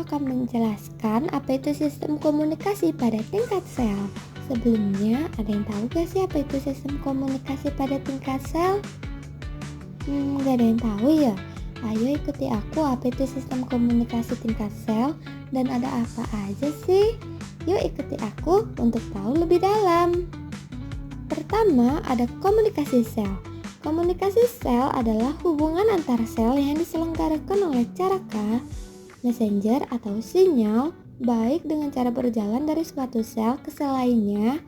akan menjelaskan apa itu sistem komunikasi pada tingkat sel. Sebelumnya, ada yang tahu gak sih apa itu sistem komunikasi pada tingkat sel? Gak ada yang tahu ya? Ayo ikuti aku apa itu sistem komunikasi tingkat sel dan ada apa aja sih? Yuk ikuti aku untuk tahu lebih dalam. Pertama, ada komunikasi sel. Komunikasi sel adalah hubungan antar sel yang diselenggarakan oleh caraka, messenger atau sinyal, baik dengan cara berjalan dari suatu sel ke sel lainnya,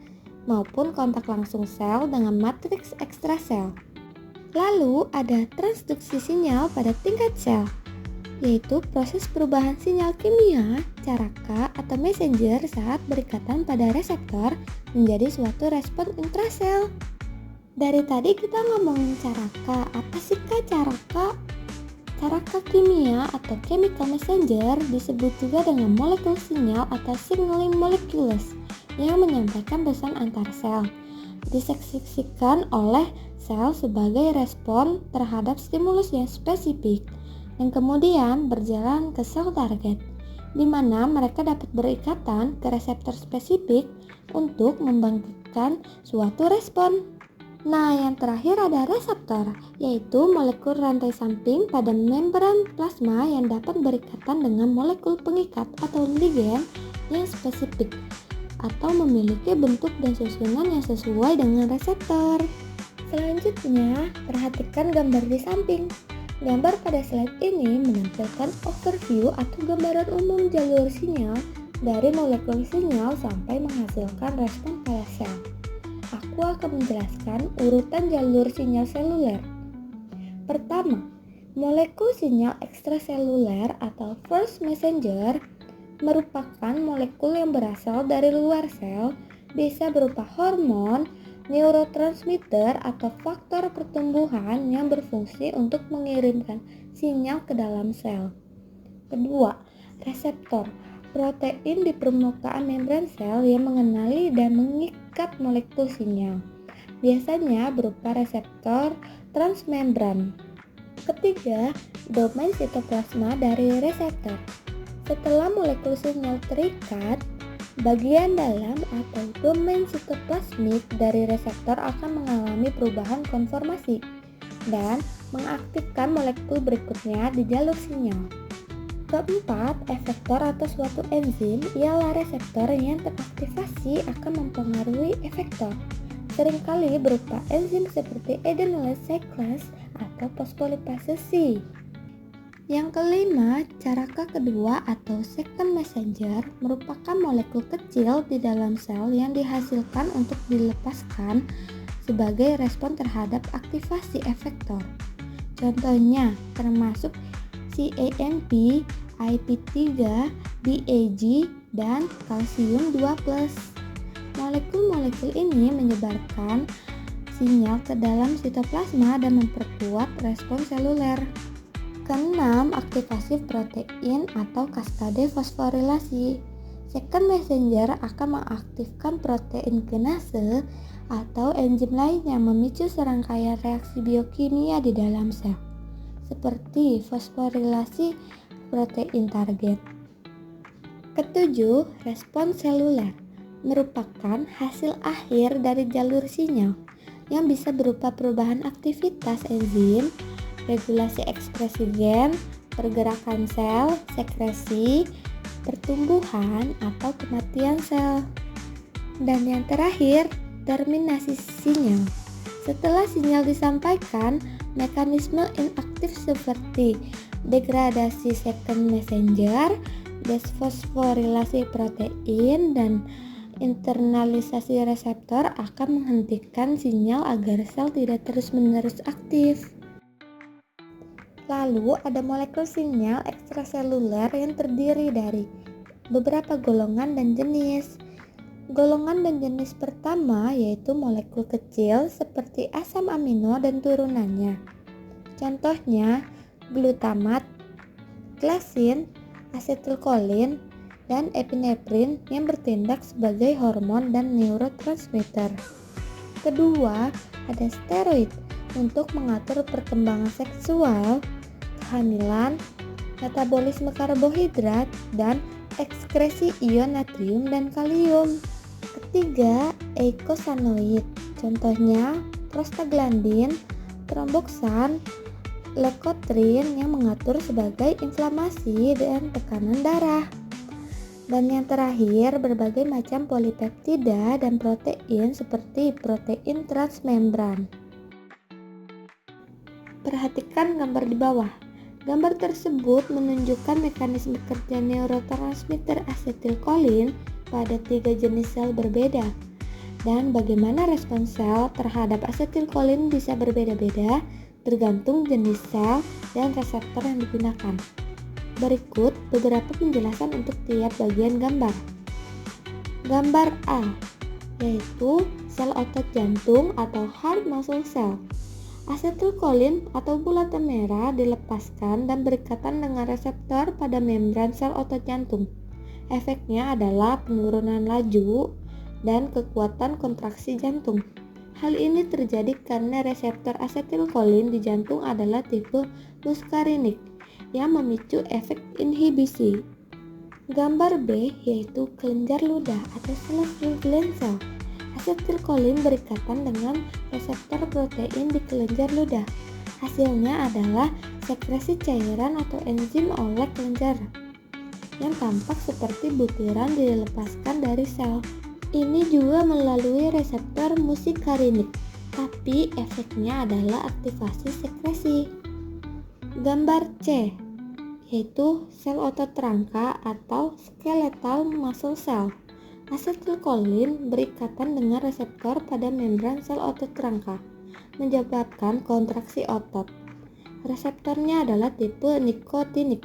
maupun kontak langsung sel dengan matriks ekstrasel. Lalu ada transduksi sinyal pada tingkat sel, yaitu proses perubahan sinyal kimia, caraka, atau messenger saat berikatan pada reseptor menjadi suatu respon intrasel. Dari tadi kita ngomongin caraka, apa sih Kak caraka? Caraka kimia atau chemical messenger disebut juga dengan molekul sinyal atau signaling molecules yang menyampaikan pesan antar sel. Diseksikan oleh sel sebagai respon terhadap stimulus yang spesifik dan kemudian berjalan ke sel target, di mana mereka dapat berikatan ke reseptor spesifik untuk membangkitkan suatu respon. Nah, yang terakhir ada reseptor, yaitu molekul rantai samping pada membran plasma yang dapat berikatan dengan molekul pengikat atau ligen yang spesifik atau memiliki bentuk dan susunan yang sesuai dengan reseptor. Selanjutnya, perhatikan gambar di samping. Gambar pada slide ini menampilkan overview atau gambaran umum jalur sinyal dari molekul sinyal sampai menghasilkan respon pada sel. Aku akan menjelaskan urutan jalur sinyal seluler. Pertama, molekul sinyal ekstraseluler atau first messenger merupakan molekul yang berasal dari luar sel, bisa berupa hormon, neurotransmitter, atau faktor pertumbuhan yang berfungsi untuk mengirimkan sinyal ke dalam sel. Kedua, reseptor, protein di permukaan membran sel yang mengenali dan mengikat molekul sinyal, biasanya berupa reseptor transmembran. Ketiga, domain sitoplasma dari reseptor. Setelah molekul sinyal terikat, bagian dalam atau domain sitoplasmik dari reseptor akan mengalami perubahan konformasi dan mengaktifkan molekul berikutnya di jalur sinyal. Keempat, efektor atau suatu enzim ialah reseptor yang teraktivasi akan mempengaruhi efektor, seringkali berupa enzim seperti adenylate cyclase atau fosfolipase C. Yang kelima, caraka kedua atau second messenger merupakan molekul kecil di dalam sel yang dihasilkan untuk dilepaskan sebagai respon terhadap aktivasi efektor. Contohnya termasuk CAMP, IP3, BAG, dan kalsium 2+. Molekul-molekul ini menyebarkan sinyal ke dalam sitoplasma dan memperkuat respon seluler. Keenam, aktivasi protein atau kaskade fosforilasi. Second messenger akan mengaktifkan protein kinase atau enzim lain yang memicu serangkaian reaksi biokimia di dalam sel, seperti fosforilasi protein target. Ketujuh, respon seluler merupakan hasil akhir dari jalur sinyal yang bisa berupa perubahan aktivitas enzim, regulasi ekspresi gen, pergerakan sel, sekresi, pertumbuhan, atau kematian sel. Dan yang terakhir, terminasi sinyal. Setelah sinyal disampaikan, mekanisme inaktif seperti degradasi second messenger, desfosforilasi protein, dan internalisasi reseptor akan menghentikan sinyal agar sel tidak terus-menerus aktif. Lalu ada molekul sinyal ekstraseluler yang terdiri dari beberapa golongan dan jenis. Golongan dan jenis pertama yaitu molekul kecil seperti asam amino dan turunannya. Contohnya glutamat, glasin, asetilkolin, dan epinefrin yang bertindak sebagai hormon dan neurotransmitter. Kedua, ada steroid untuk mengatur perkembangan seksual, kehamilan, metabolisme karbohidrat, dan ekskresi ion natrium dan kalium. Ketiga, eikosanoid, contohnya prostaglandin, tromboksan, leukotrin yang mengatur sebagai inflamasi dan tekanan darah. Dan yang terakhir, berbagai macam polipeptida dan protein seperti protein transmembran. Perhatikan gambar di bawah. Gambar tersebut menunjukkan mekanisme kerja neurotransmitter asetilkolin pada 3 jenis sel berbeda. Dan bagaimana respons sel terhadap asetilkolin bisa berbeda-beda tergantung jenis sel dan reseptor yang digunakan. Berikut beberapa penjelasan untuk tiap bagian gambar. Gambar A, yaitu sel otot jantung atau heart muscle cell. Asetilkolin atau bulatan merah dilepaskan dan berikatan dengan reseptor pada membran sel otot jantung. Efeknya adalah penurunan laju dan kekuatan kontraksi jantung. Hal ini terjadi karena reseptor asetilkolin di jantung adalah tipe muskarinik yang memicu efek inhibisi. Gambar B yaitu kelenjar ludah atau Schlegel cell. Asetilkolin berikatan dengan reseptor protein di kelenjar ludah. Hasilnya adalah sekresi cairan atau enzim oleh kelenjar yang tampak seperti butiran dilepaskan dari sel. Ini juga melalui reseptor musikarinik, tapi efeknya adalah aktivasi sekresi. Gambar C, yaitu sel otot rangka atau skeletal muscle cell. Asetilkolin berikatan dengan reseptor pada membran sel otot rangka, menyebabkan kontraksi otot. Reseptornya adalah tipe nikotinik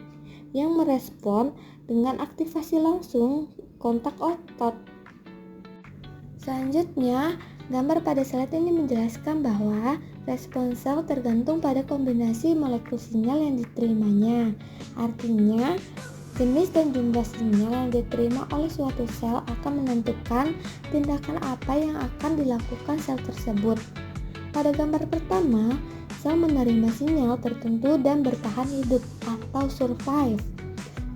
yang merespon dengan aktivasi langsung kontak otot. Selanjutnya, gambar pada slide ini menjelaskan bahwa respons sel tergantung pada kombinasi molekul sinyal yang diterimanya. Artinya, jenis dan jumlah sinyal yang diterima oleh suatu sel akan menentukan tindakan apa yang akan dilakukan sel tersebut. Pada gambar pertama, sel menerima sinyal tertentu dan bertahan hidup atau survive.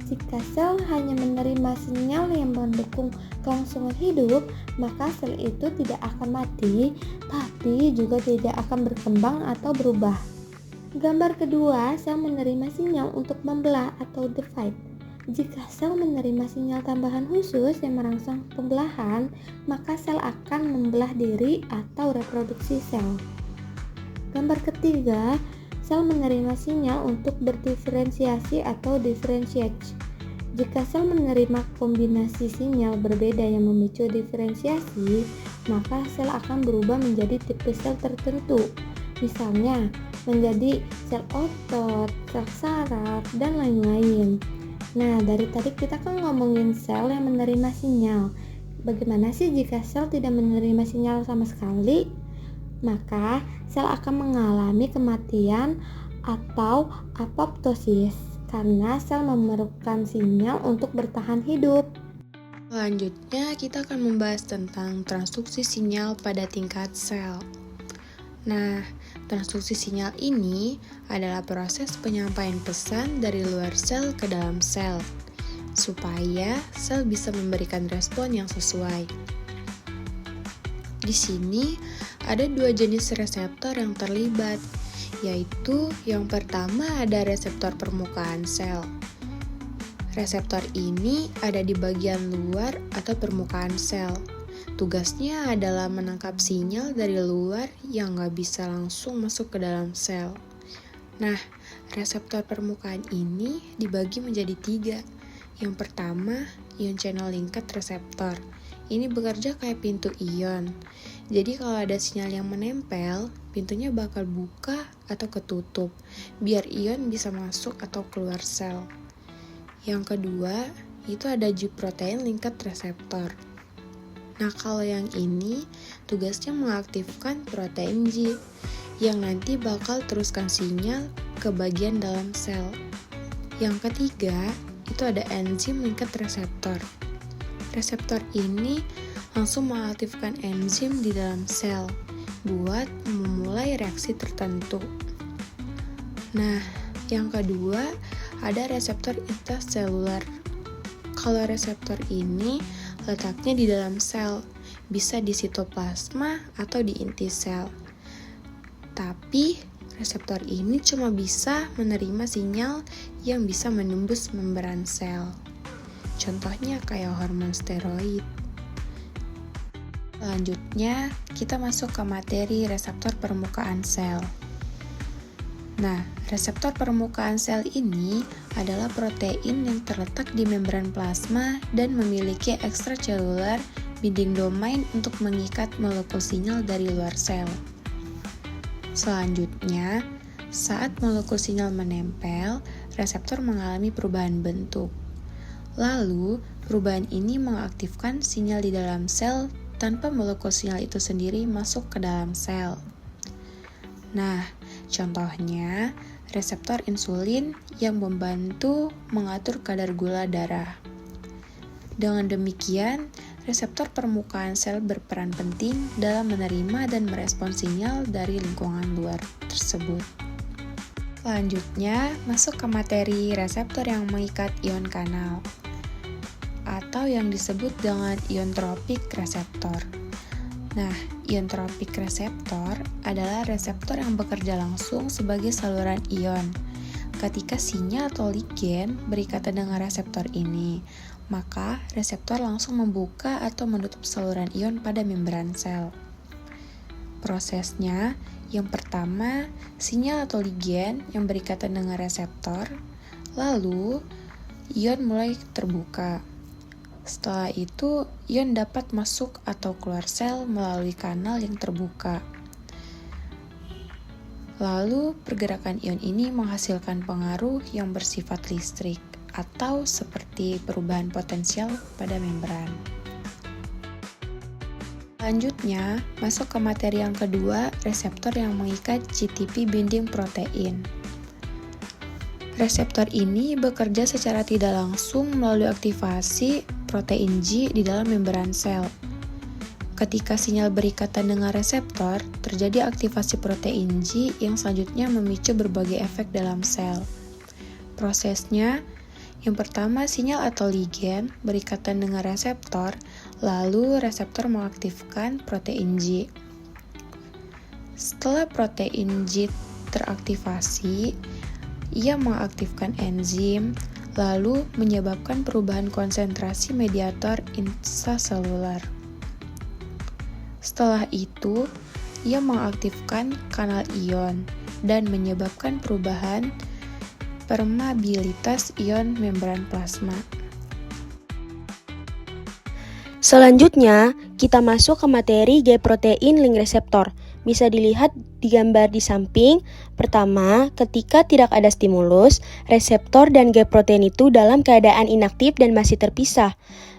Jika sel hanya menerima sinyal yang mendukung kelangsungan hidup, maka sel itu tidak akan mati, tapi juga tidak akan berkembang atau berubah. Gambar kedua, sel menerima sinyal untuk membelah atau divide. Jika sel menerima sinyal tambahan khusus yang merangsang pembelahan, maka sel akan membelah diri atau reproduksi sel. Gambar ketiga, sel menerima sinyal untuk berdiferensiasi atau differentiate. Jika sel menerima kombinasi sinyal berbeda yang memicu diferensiasi, maka sel akan berubah menjadi tipe sel tertentu. Misalnya, menjadi sel otot, sel saraf, dan lain-lain. Nah, dari tadi kita kan ngomongin sel yang menerima sinyal. Bagaimana sih jika sel tidak menerima sinyal sama sekali? Maka sel akan mengalami kematian atau apoptosis karena sel memerlukan sinyal untuk bertahan hidup. Selanjutnya kita akan membahas tentang transduksi sinyal pada tingkat sel. Nah, transduksi sinyal ini adalah proses penyampaian pesan dari luar sel ke dalam sel supaya sel bisa memberikan respon yang sesuai. Di sini ada 2 jenis reseptor yang terlibat, yaitu yang pertama ada reseptor permukaan sel. Reseptor ini ada di bagian luar atau permukaan sel. Tugasnya adalah menangkap sinyal dari luar yang nggak bisa langsung masuk ke dalam sel. Nah, reseptor permukaan ini dibagi menjadi 3. Yang pertama, ion channel linked reseptor. Ini bekerja kayak pintu ion. Jadi kalau ada sinyal yang menempel, pintunya bakal buka atau ketutup, biar ion bisa masuk atau keluar sel. Yang kedua, itu ada G protein linked reseptor. Nah, kalau yang ini tugasnya mengaktifkan protein G yang nanti bakal teruskan sinyal ke bagian dalam sel. Yang ketiga, itu ada enzim linked reseptor. Reseptor ini langsung mengaktifkan enzim di dalam sel buat memulai reaksi tertentu. Nah, yang kedua ada reseptor intraseluler. Kalau reseptor ini letaknya di dalam sel, bisa di sitoplasma atau di inti sel. Tapi reseptor ini cuma bisa menerima sinyal yang bisa menembus membran sel. Contohnya kayak hormon steroid. Selanjutnya, kita masuk ke materi reseptor permukaan sel. Nah, reseptor permukaan sel ini adalah protein yang terletak di membran plasma dan memiliki extracellular binding domain untuk mengikat molekul sinyal dari luar sel. Selanjutnya, saat molekul sinyal menempel, reseptor mengalami perubahan bentuk. Lalu, perubahan ini mengaktifkan sinyal di dalam sel tanpa molekul sinyal itu sendiri masuk ke dalam sel. Nah, contohnya reseptor insulin yang membantu mengatur kadar gula darah. Dengan demikian, reseptor permukaan sel berperan penting dalam menerima dan merespon sinyal dari lingkungan luar tersebut. Selanjutnya, masuk ke materi reseptor yang mengikat ion kanal, atau yang disebut dengan iontropik reseptor. Nah, iontropik reseptor adalah reseptor yang bekerja langsung sebagai saluran ion. Ketika sinyal atau ligen berikatan dengan reseptor ini, maka reseptor langsung membuka atau menutup saluran ion pada membran sel. Prosesnya, yang pertama, sinyal atau ligen yang berikatan dengan reseptor, lalu ion mulai terbuka. Setelah itu, ion dapat masuk atau keluar sel melalui kanal yang terbuka. Lalu, pergerakan ion ini menghasilkan pengaruh yang bersifat listrik atau seperti perubahan potensial pada membran. Selanjutnya, masuk ke materi yang kedua, reseptor yang mengikat GTP binding protein. Reseptor ini bekerja secara tidak langsung melalui aktivasi protein G di dalam membran sel. Ketika sinyal berikatan dengan reseptor, terjadi aktivasi protein G yang selanjutnya memicu berbagai efek dalam sel. Prosesnya, yang pertama sinyal atau ligen berikatan dengan reseptor, lalu reseptor mengaktifkan protein G. Setelah protein G teraktivasi, ia mengaktifkan enzim, lalu menyebabkan perubahan konsentrasi mediator intraseluler. Setelah itu, ia mengaktifkan kanal ion dan menyebabkan perubahan permeabilitas ion membran plasma. Selanjutnya, kita masuk ke materi G-protein link reseptor. Bisa dilihat di gambar di samping. Pertama, ketika tidak ada stimulus, reseptor dan G-protein itu dalam keadaan inaktif dan masih terpisah.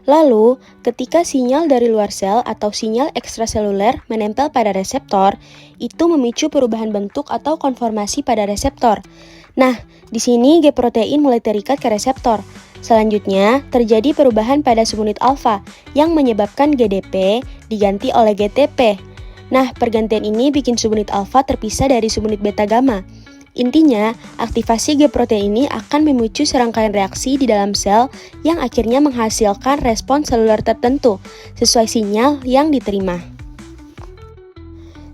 Lalu, ketika sinyal dari luar sel atau sinyal ekstraseluler menempel pada reseptor, itu memicu perubahan bentuk atau konformasi pada reseptor. Nah, di sini G-protein mulai terikat ke reseptor. Selanjutnya, terjadi perubahan pada subunit alfa yang menyebabkan GDP diganti oleh GTP. Nah, pergantian ini bikin subunit alfa terpisah dari subunit beta gamma. Intinya, aktivasi G-protein ini akan memicu serangkaian reaksi di dalam sel yang akhirnya menghasilkan respon seluler tertentu sesuai sinyal yang diterima.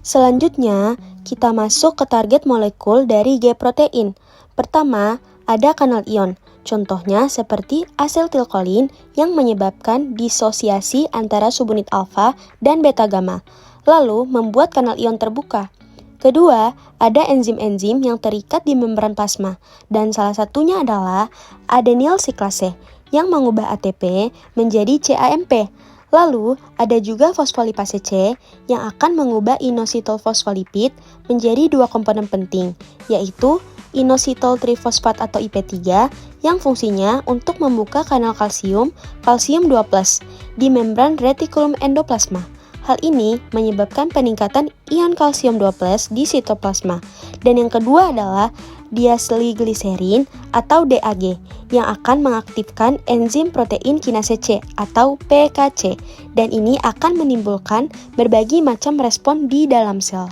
Selanjutnya, kita masuk ke target molekul dari G-protein. Pertama, ada kanal ion. Contohnya seperti asetilkolin yang menyebabkan disosiasi antara subunit alfa dan beta gamma, lalu membuat kanal ion terbuka. Kedua, ada enzim-enzim yang terikat di membran plasma, dan salah satunya adalah adenyl siklase yang mengubah ATP menjadi CAMP. Lalu, ada juga fosfolipase C yang akan mengubah inositol fosfolipid menjadi dua komponen penting, yaitu inositol trifosfat atau IP3 yang fungsinya untuk membuka kanal kalsium 2+ di membran retikulum endoplasma. Hal ini menyebabkan peningkatan ion kalsium 2+ di sitoplasma. Dan yang kedua adalah diasetilgliserin atau DAG yang akan mengaktifkan enzim protein kinase C atau PKC, dan ini akan menimbulkan berbagai macam respon di dalam sel.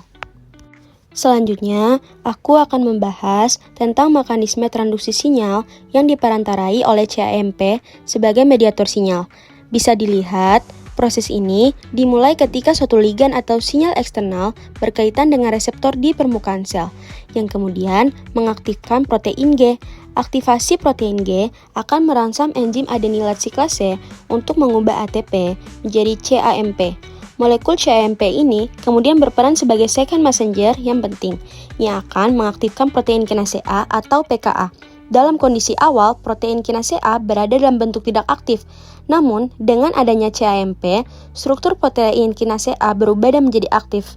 Selanjutnya, aku akan membahas tentang mekanisme transduksi sinyal yang diperantarai oleh CAMP sebagai mediator sinyal. Bisa dilihat, proses ini dimulai ketika suatu ligan atau sinyal eksternal berkaitan dengan reseptor di permukaan sel, yang kemudian mengaktifkan protein G. Aktivasi protein G akan merangsang enzim adenylat siklase untuk mengubah ATP menjadi CAMP. Molekul CAMP ini kemudian berperan sebagai second messenger yang penting, yang akan mengaktifkan protein kinase A atau PKA. Dalam kondisi awal, protein kinase A berada dalam bentuk tidak aktif. Namun, dengan adanya CAMP, struktur protein kinase A berubah dan menjadi aktif.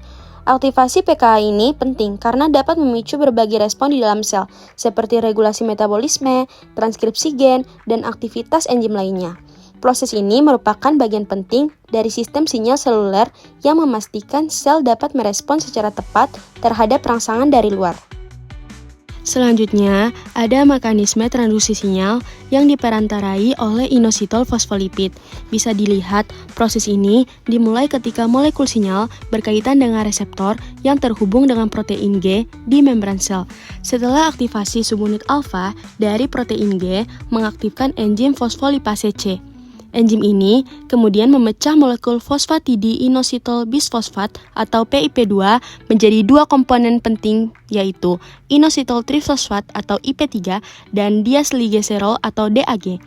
Aktivasi PKA ini penting karena dapat memicu berbagai respon di dalam sel, seperti regulasi metabolisme, transkripsi gen, dan aktivitas enzim lainnya. Proses ini merupakan bagian penting dari sistem sinyal seluler yang memastikan sel dapat merespon secara tepat terhadap rangsangan dari luar. Selanjutnya, ada mekanisme transduksi sinyal yang diperantarai oleh inositol fosfolipid. Bisa dilihat, proses ini dimulai ketika molekul sinyal berkaitan dengan reseptor yang terhubung dengan protein G di membran sel. Setelah aktivasi subunit alfa dari protein G mengaktifkan enzim fosfolipase C. Enzim ini kemudian memecah molekul fosfatidi-inositol bisfosfat atau PIP2 menjadi dua komponen penting, yaitu inositol trifosfat atau IP3 dan diacylglycerol atau DAG.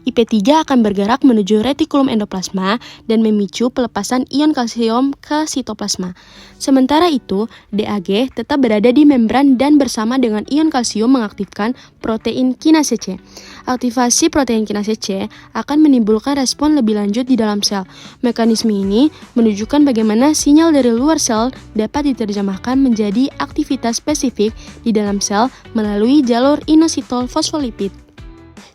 IP3 akan bergerak menuju retikulum endoplasma dan memicu pelepasan ion kalsium ke sitoplasma. Sementara itu, DAG tetap berada di membran dan bersama dengan ion kalsium mengaktifkan protein kinase C. Aktivasi protein kinase C akan menimbulkan respon lebih lanjut di dalam sel. Mekanisme ini menunjukkan bagaimana sinyal dari luar sel dapat diterjemahkan menjadi aktivitas spesifik di dalam sel melalui jalur inositol fosfolipid.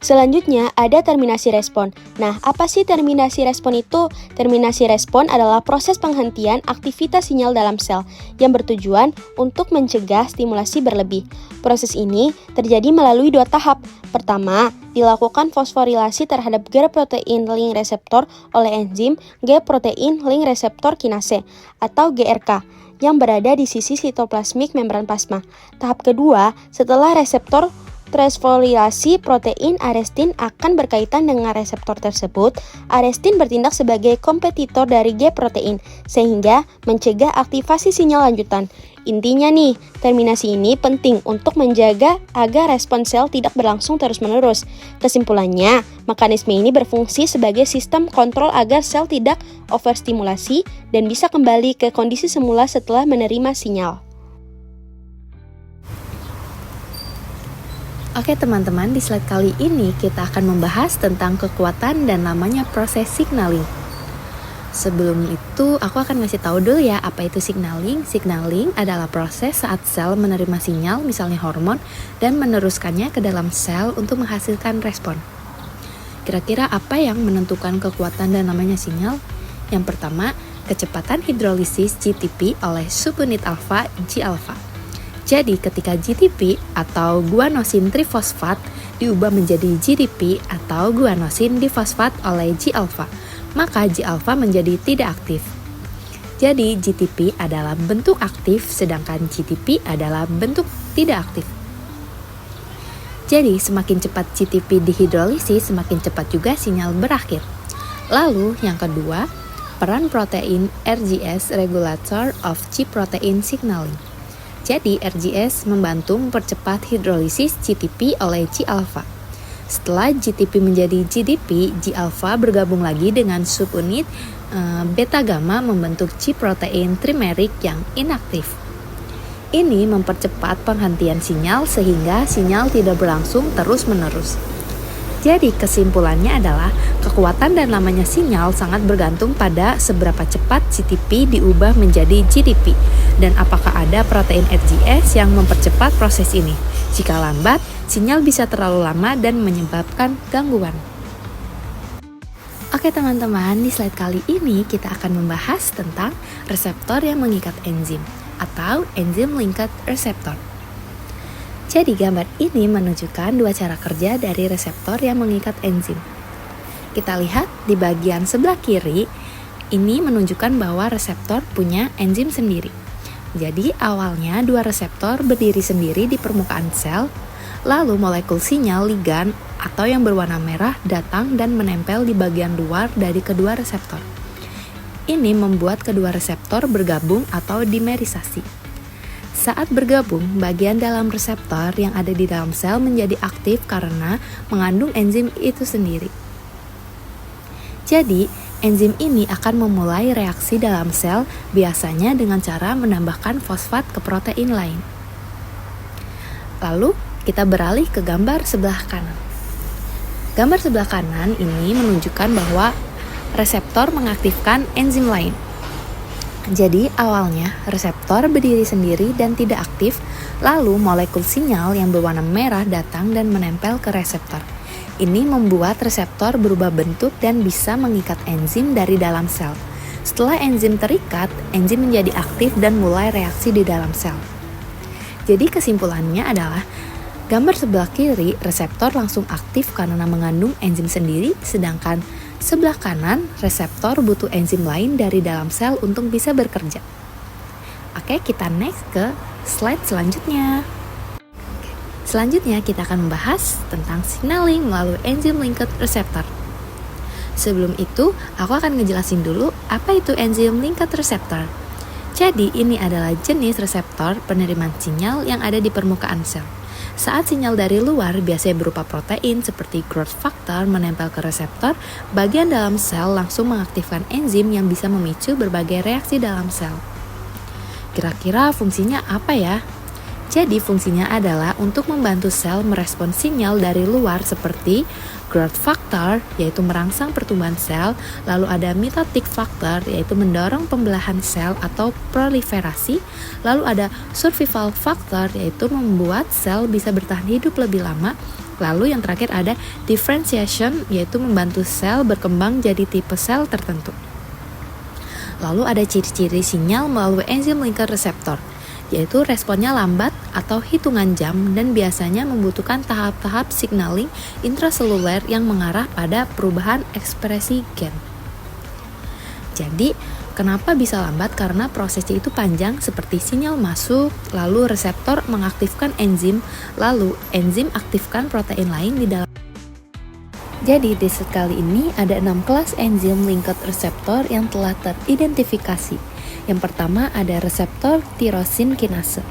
Selanjutnya, ada terminasi respon. Nah, apa sih terminasi respon itu? Terminasi respon adalah proses penghentian aktivitas sinyal dalam sel yang bertujuan untuk mencegah stimulasi berlebih. Proses ini terjadi melalui dua tahap. Pertama, dilakukan fosforilasi terhadap G-protein link reseptor oleh enzim G-protein link reseptor kinase atau GRK yang berada di sisi sitoplasmik membran plasma. Tahap kedua, setelah reseptor transfoliasi protein arestin akan berkaitan dengan reseptor tersebut. Arestin bertindak sebagai kompetitor dari G-protein sehingga mencegah aktivasi sinyal lanjutan. Intinya nih, terminasi ini penting untuk menjaga agar respon sel tidak berlangsung terus-menerus. Kesimpulannya, mekanisme ini berfungsi sebagai sistem kontrol agar sel tidak overstimulasi dan bisa kembali ke kondisi semula setelah menerima sinyal. Oke teman-teman, di slide kali ini kita akan membahas tentang kekuatan dan namanya proses signaling. Sebelum itu, aku akan ngasih tahu dulu ya apa itu signaling. Signaling adalah proses saat sel menerima sinyal, misalnya hormon, dan meneruskannya ke dalam sel untuk menghasilkan respon. Kira-kira apa yang menentukan kekuatan dan namanya sinyal? Yang pertama, kecepatan hidrolisis GTP oleh subunit alfa G-alfa. Jadi ketika GTP atau guanosin trifosfat diubah menjadi GDP atau guanosin difosfat oleh G-alfa, maka G-alfa menjadi tidak aktif. Jadi GTP adalah bentuk aktif sedangkan GTP adalah bentuk tidak aktif. Jadi semakin cepat GTP dihidrolisis, semakin cepat juga sinyal berakhir. Lalu yang kedua, peran protein RGS regulator of G-protein signaling. Jadi RGS membantu mempercepat hidrolisis GTP oleh G-alfa. Setelah GTP menjadi GDP, G-alfa bergabung lagi dengan subunit beta gamma membentuk G-protein trimeric yang inaktif. Ini mempercepat penghentian sinyal sehingga sinyal tidak berlangsung terus-menerus. Jadi kesimpulannya adalah kekuatan dan lamanya sinyal sangat bergantung pada seberapa cepat GTP diubah menjadi GDP dan apakah ada protein RGS yang mempercepat proses ini. Jika lambat, sinyal bisa terlalu lama dan menyebabkan gangguan. Oke teman-teman, di slide kali ini kita akan membahas tentang reseptor yang mengikat enzim atau enzim linked receptor. Jadi gambar ini menunjukkan dua cara kerja dari reseptor yang mengikat enzim. Kita lihat di bagian sebelah kiri, ini menunjukkan bahwa reseptor punya enzim sendiri. Jadi awalnya dua reseptor berdiri sendiri di permukaan sel, lalu molekul sinyal ligan atau yang berwarna merah datang dan menempel di bagian luar dari kedua reseptor. Ini membuat kedua reseptor bergabung atau dimerisasi. Saat bergabung, bagian dalam reseptor yang ada di dalam sel menjadi aktif karena mengandung enzim itu sendiri. Jadi, enzim ini akan memulai reaksi dalam sel biasanya dengan cara menambahkan fosfat ke protein lain. Lalu, kita beralih ke gambar sebelah kanan. Gambar sebelah kanan ini menunjukkan bahwa reseptor mengaktifkan enzim lain. Jadi, awalnya reseptor berdiri sendiri dan tidak aktif, lalu molekul sinyal yang berwarna merah datang dan menempel ke reseptor. Ini membuat reseptor berubah bentuk dan bisa mengikat enzim dari dalam sel. Setelah enzim terikat, enzim menjadi aktif dan mulai reaksi di dalam sel. Jadi kesimpulannya adalah, gambar sebelah kiri reseptor langsung aktif karena mengandung enzim sendiri, sedangkan sebelah kanan reseptor butuh enzim lain dari dalam sel untuk bisa bekerja. Oke, kita next ke slide selanjutnya. Selanjutnya kita akan membahas tentang signaling melalui enzim linked receptor. Sebelum itu, aku akan ngejelasin dulu apa itu enzim linked receptor. Jadi, ini adalah jenis reseptor penerimaan sinyal yang ada di permukaan sel. Saat sinyal dari luar biasanya berupa protein seperti growth factor menempel ke reseptor, bagian dalam sel langsung mengaktifkan enzim yang bisa memicu berbagai reaksi dalam sel. Kira-kira fungsinya apa ya? Jadi fungsinya adalah untuk membantu sel merespons sinyal dari luar seperti growth factor, yaitu merangsang pertumbuhan sel, lalu ada mitotic factor, yaitu mendorong pembelahan sel atau proliferasi, lalu ada survival factor, yaitu membuat sel bisa bertahan hidup lebih lama, lalu yang terakhir ada differentiation, yaitu membantu sel berkembang jadi tipe sel tertentu. Lalu ada ciri-ciri sinyal melalui enzim linked receptor, yaitu responnya lambat atau hitungan jam dan biasanya membutuhkan tahap-tahap signaling intraseluler yang mengarah pada perubahan ekspresi gen. Jadi, kenapa bisa lambat? Karena prosesnya itu panjang seperti sinyal masuk, lalu reseptor mengaktifkan enzim, lalu enzim aktifkan protein lain di dalam. Jadi, di slide kali ini ada 6 kelas enzim linked receptor yang telah teridentifikasi. Yang pertama ada reseptor tirosin kinase,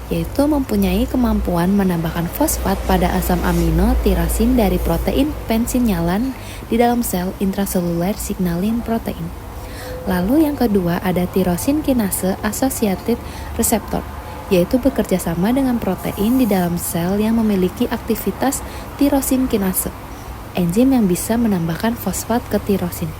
yaitu mempunyai kemampuan menambahkan fosfat pada asam amino tirasin dari protein pensinyalan di dalam sel intraseluler signaling protein. Lalu yang kedua ada tirosin kinase associated receptor, yaitu bekerja sama dengan protein di dalam sel yang memiliki aktivitas tirosin kinase, enzim yang bisa menambahkan fosfat ke tirosin.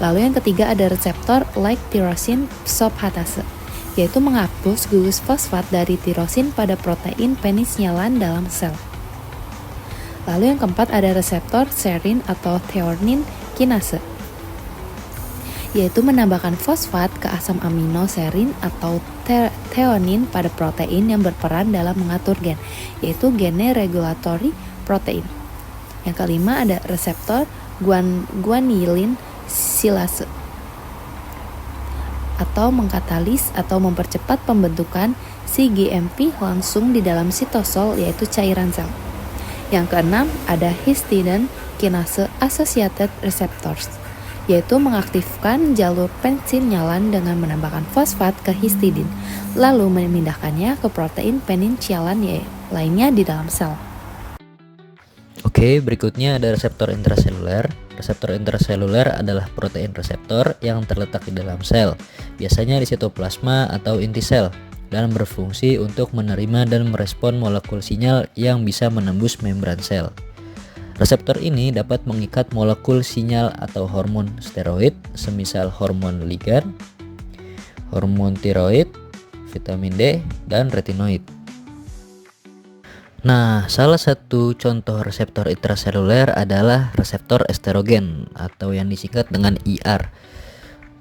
Lalu yang ketiga ada reseptor like tirosin phosphatase, yaitu menghapus gugus fosfat dari tirosin pada protein penisyalan dalam sel. Lalu yang keempat ada reseptor serine atau threonine kinase, yaitu menambahkan fosfat ke asam amino serine atau threonine pada protein yang berperan dalam mengatur gen, yaitu gene regulatory protein. Yang kelima ada reseptor guanylin silase, atau mengkatalis atau mempercepat pembentukan cGMP langsung di dalam sitosol, yaitu cairan sel. Yang keenam ada histidine kinase associated receptors, yaitu mengaktifkan jalur pensinyalan dengan menambahkan fosfat ke histidin, lalu memindahkannya ke protein peninsialan lainnya di dalam sel. Oke, berikutnya ada reseptor intraseluler. Reseptor intraseluler adalah protein reseptor yang terletak di dalam sel, biasanya di sitoplasma atau inti sel, dan berfungsi untuk menerima dan merespon molekul sinyal yang bisa menembus membran sel. Reseptor ini dapat mengikat molekul sinyal atau hormon steroid, semisal hormon ligan, hormon tiroid, vitamin D, dan retinoid. Nah, salah satu contoh reseptor intraseluler adalah reseptor estrogen atau yang disingkat dengan IR.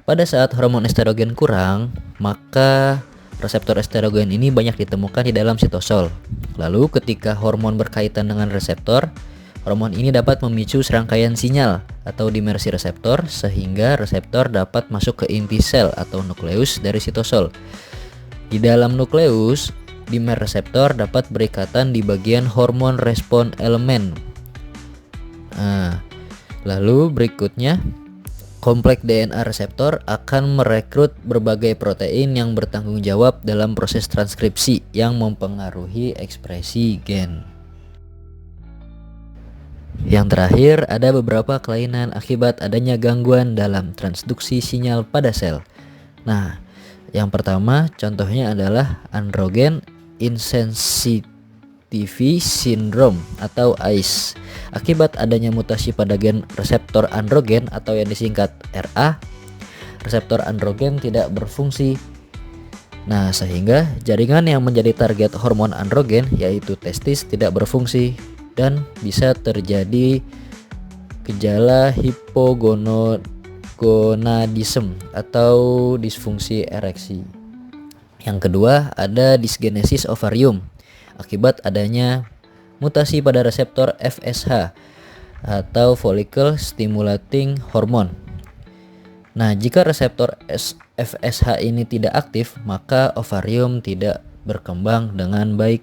Pada saat hormon estrogen kurang, maka reseptor estrogen ini banyak ditemukan di dalam sitosol. Lalu ketika hormon berkaitan dengan reseptor, hormon ini dapat memicu serangkaian sinyal atau dimersi reseptor sehingga reseptor dapat masuk ke inti sel atau nukleus dari sitosol. Di dalam nukleus, dimer reseptor dapat berikatan di bagian hormon respon elemen. Lalu berikutnya, kompleks DNA reseptor akan merekrut berbagai protein yang bertanggung jawab dalam proses transkripsi yang mempengaruhi ekspresi gen. Yang terakhir, ada beberapa kelainan akibat adanya gangguan dalam transduksi sinyal pada sel. Nah, yang pertama contohnya adalah androgen insensitivity syndrome atau AIS. Akibat adanya mutasi pada gen reseptor androgen atau yang disingkat RA, reseptor androgen tidak berfungsi. Nah, sehingga jaringan yang menjadi target hormon androgen yaitu testis tidak berfungsi dan bisa terjadi gejala hipogonadisme atau disfungsi ereksi. Yang kedua, ada dysgenesis ovarium akibat adanya mutasi pada reseptor FSH atau follicle stimulating hormone. Nah, jika reseptor FSH ini tidak aktif, maka ovarium tidak berkembang dengan baik.